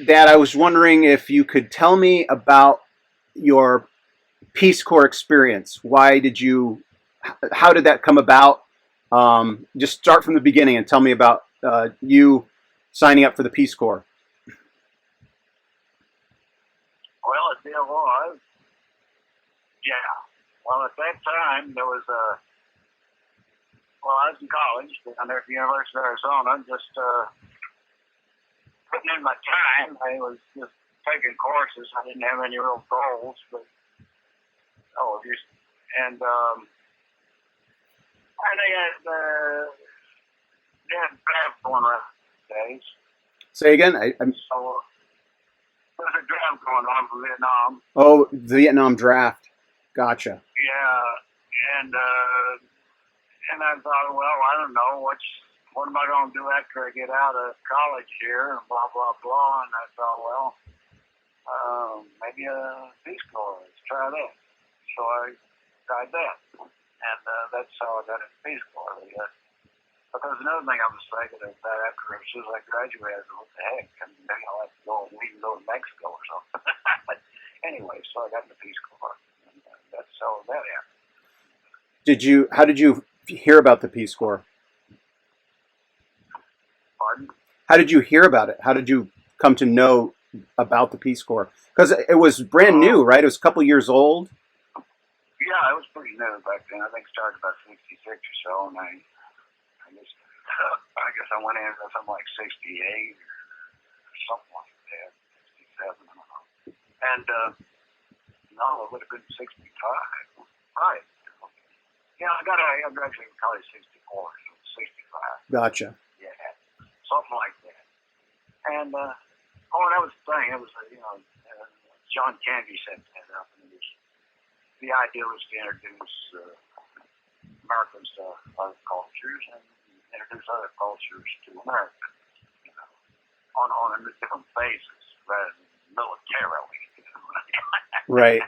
Dad, I was wondering if you could tell me about your Peace Corps experience. Why did you? How did that come about? Just start from the beginning and tell me about you signing up for the Peace Corps. Well, it was, yeah. Well, at that time, there was I was in college down there at the University of Arizona, just putting in my time. I was just taking courses. I didn't have any real goals, but, just, and they had draft going around days. Say again. So there was a draft going on for Vietnam. Oh, the Vietnam draft. Gotcha. Yeah, and I thought, well, I don't know what am I going to do after I get out of college here, and blah blah blah. And I thought, well, maybe a Peace Corps. Let's try that. So I tried that, and that's how I got into Peace Corps. Because another thing I was thinking of that after as soon as I graduated, I said, what the heck? I mean, maybe I'll have to go. We can go to Mexico or something. But anyway, so I got into Peace Corps, and that's how that happened. How did you hear about the Peace Corps? Pardon? How did you hear about it? How did you come to know about the Peace Corps? Because it was brand new, right? It was a couple years old. Yeah, it was pretty new back then. I think it started about '66 or so, and I guess I went in for something like '68 or something like that, '67. I don't know. And no, it would have been '65, right? Yeah, I graduated from college '64, so '65. Gotcha. Yeah, something like that. And that was the thing. It was John Candy set that up, and the idea was to introduce Americans to other cultures and introduce other cultures to America, on a different basis rather than militarily. Right.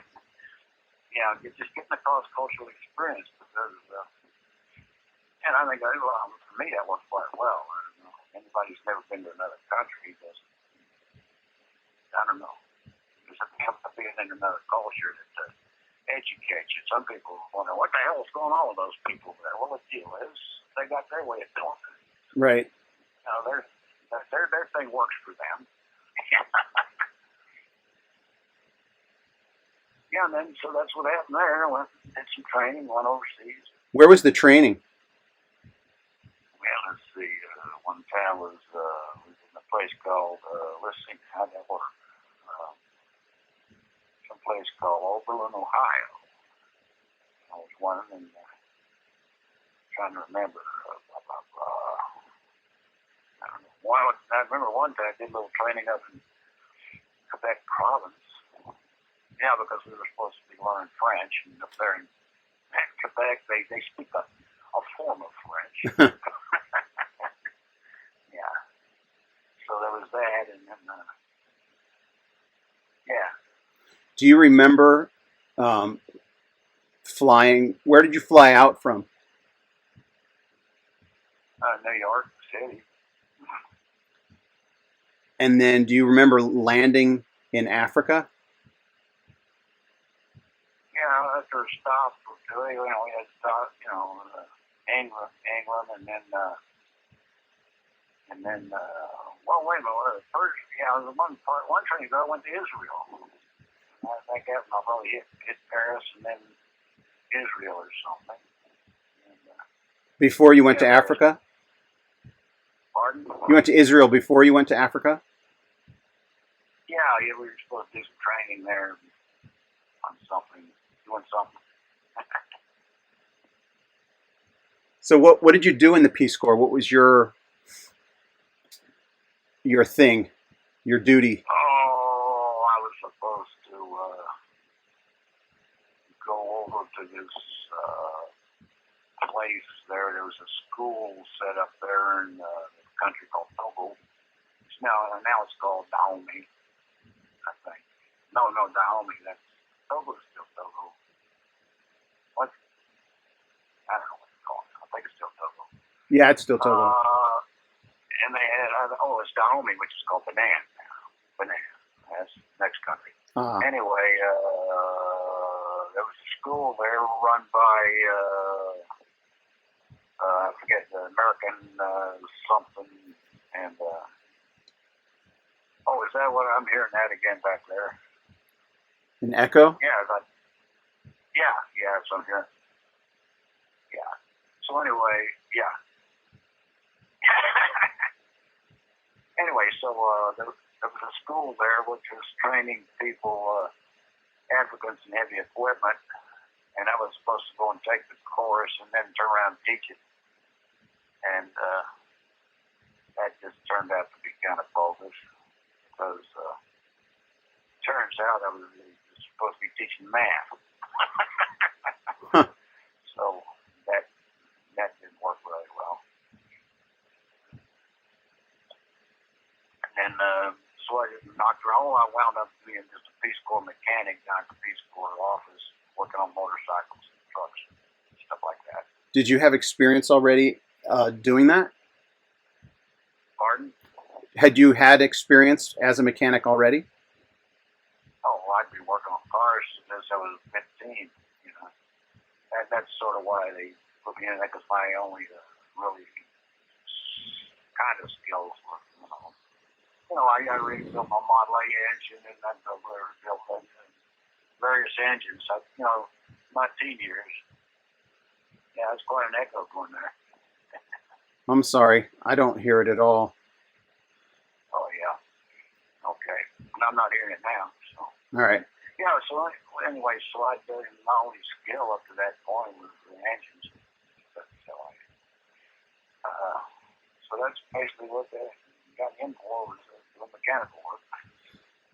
Yeah, just getting the cross-cultural experience because, and I think for me that worked quite well. Anybody who's never been to another country I don't know, there's something being in another culture that educates you. Some people wonder what the hell is going on with those people there. Well, the deal is they got their way of doing it. Right. Their thing works for them. Yeah, and then so that's what happened there. I did some training, went overseas. Where was the training? Well, let's see. One time was in a place called, let's see how that worked. Some place called Oberlin, Ohio. I was one, and trying to remember. I don't know. I remember one time I did a little training up in Quebec province. Yeah, because we were supposed to be learning French, and up there in Quebec, they speak a form of French. Yeah. So there was that, and then, yeah. Do you remember flying? Where did you fly out from? New York City. And then do you remember landing in Africa? Yeah, after a stop or two, we had to stop, England, and then, well, wait a minute. First, there was one train I went to Israel. I think that I probably hit Paris and then Israel or something. And, before you went to Africa? Pardon? You went to Israel before you went to Africa? Yeah, we were supposed to do some training there on something, doing something. So what did you do in the Peace Corps? What was your thing, your duty? Oh, I was supposed to go over to this place there. There was a school set up there in a country called Togo. Now it's called Dahomey, I think. No, Dahomey. Togo's still Togo. What? I don't know what it's called. I think it's still Togo. Yeah, it's still Togo. And they had, it's Dahomey, which is called Benin now. Anyway, there was a school there run by, I forget, the American something, and, oh, is that what I'm hearing that again back there? An echo? Yeah, that's what I'm hearing. Yeah. So anyway, yeah. Anyway, so there was a school there which was training people, advocates in heavy equipment, and I was supposed to go and take the course and then turn around and teach it. And that just turned out to be kind of bogus because turns out I was supposed to be teaching math. Huh. So that didn't work really well. And so I knocked her on. I wound up being just a Peace Corps mechanic down at the Peace Corps office, working on motorcycles and trucks and stuff like that. Did you have experience already doing that? Pardon? Had you had experience as a mechanic already? Oh, I'd been working on cars since I was 15, you know. And that's sort of why they put me in. That was my only really kind of skills were, I really built my Model A engine, and I built various engines. My teen years. Yeah, it's quite an echo going there. I'm sorry, I don't hear it at all. Oh, yeah. Okay. And I'm not hearing it now, so. All right. Yeah, so anyway, my only skill up to that point was the engines. So that's basically what they got in for was the mechanical work.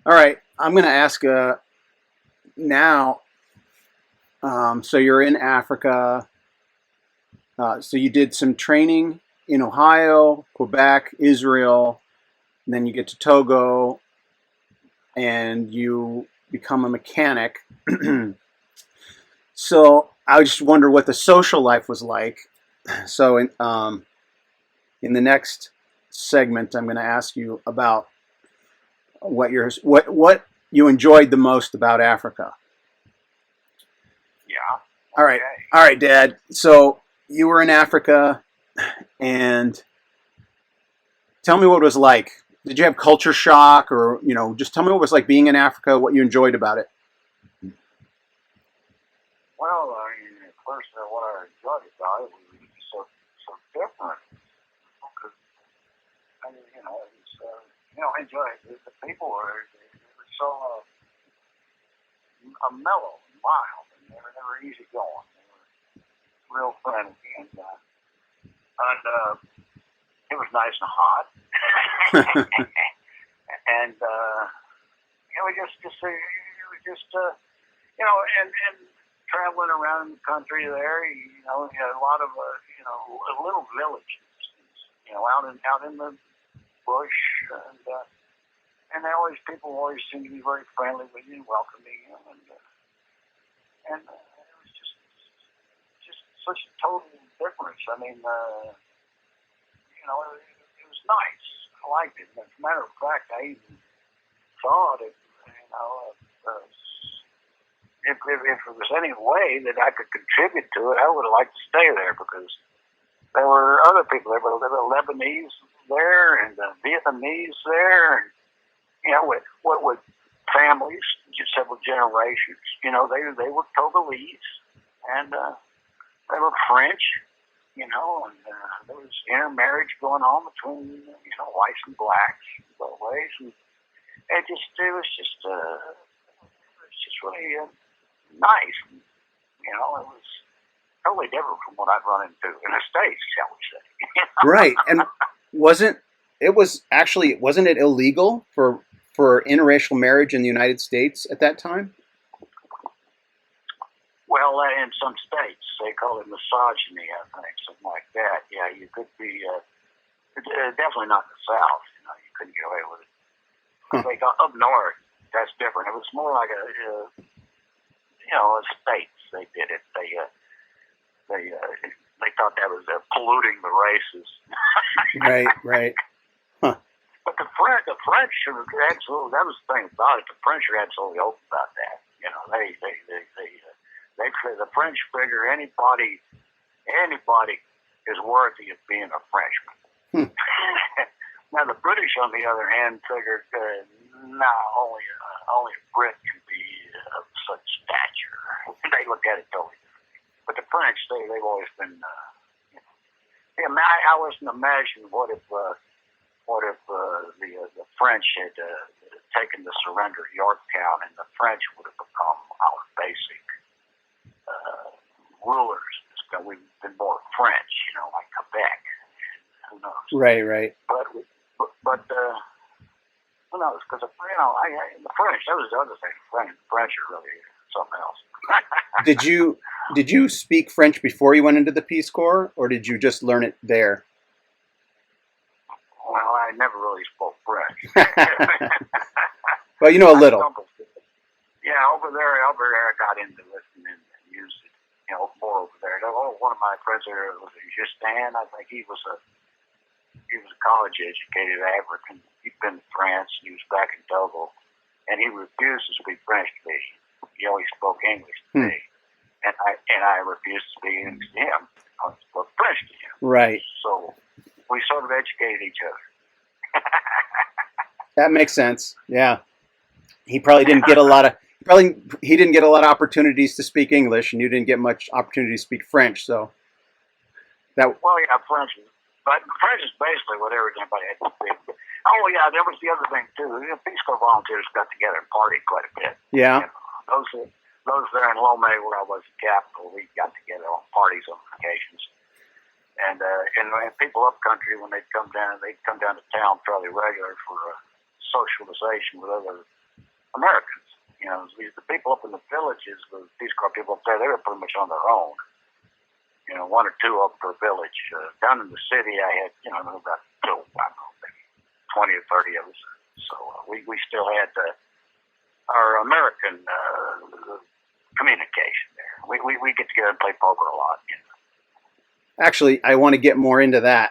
All right. I'm going to ask now. So you're in Africa. So you did some training in Ohio, Quebec, Israel, and then you get to Togo, and you become a mechanic. So I just wonder what the social life was like. So in the next segment, I'm going to ask you about what you enjoyed the most about Africa. Yeah. All right. All right, Dad. So you were in Africa, and tell me what it was like. Did you have culture shock, or just tell me what it was like being in Africa, what you enjoyed about it? Well, at first, what I enjoyed about it was so different. Because I enjoy it. The people were so mellow and mild, and they were easy going. They were real friendly, and it was nice and hot. And it was and traveling around the country there, you had a lot of little villages, out in the bush, and people always seemed to be very friendly with you, welcoming you, and it was just such a total difference. I mean, it was nice. I liked it. As a matter of fact, I even thought if there was any way that I could contribute to it, I would have liked to stay there because there were other people there. There were Lebanese there and Vietnamese there, and with families, just several generations. They were Togolese, and they were French. And there was intermarriage going on between whites and blacks both ways, and it was just really nice. It was totally different from what I'd run into in the States, shall we say? Right, and wasn't it illegal for interracial marriage in the United States at that time? Well, in some states, they call it misogyny, I think, something like that. Yeah, you could be, definitely not in the South. You couldn't get away with it. Huh. Up north, that's different. It was more like states. They did it. They thought that was polluting the races. Right. Huh. But the French are absolutely. That was the thing about it. The French are absolutely open about that. You know, the French figure anybody is worthy of being a Frenchman. Hmm. Now the British, on the other hand, figured only a Brit can be of such stature. They look at it totally differently. But the French, they've always been. I always imagine what if the French had taken the surrender of Yorktown, and the French would have become our basic rulers. We've been more French, like Quebec. Who knows? Right. But who knows? Because the French. That was the other thing. The French are really something else. Did you speak French before you went into the Peace Corps, or did you just learn it there? Well, I never really spoke French. Well, you know a little. Yeah, over there I got into it and used it, more over there. One of my friends there was Justin. I think he was a college educated African. He'd been to France, and he was back in Togo, and he refused to speak French to me. He always spoke English to me, and I refused to speak English to him. I spoke French to him. Right. So we sort of educated each other. That makes sense. Yeah. He probably didn't get a lot of opportunities to speak English, and you didn't get much opportunity to speak French. So French, but French is basically what everybody had to speak. Oh yeah, there was the other thing too. The Peace Corps volunteers got together and partied quite a bit. Yeah. Those there in Lomé, where I was the capital, we got together on parties on occasions. And people up country, when they'd come down to town fairly regular for socialization with other Americans. The people up in the villages, the Peace Corps people up there, they were pretty much on their own. One or two up per village. Down in the city, I had, about 20 or 30 of us. So we still had our American communication there. We get together and play poker a lot. Actually, I want to get more into that.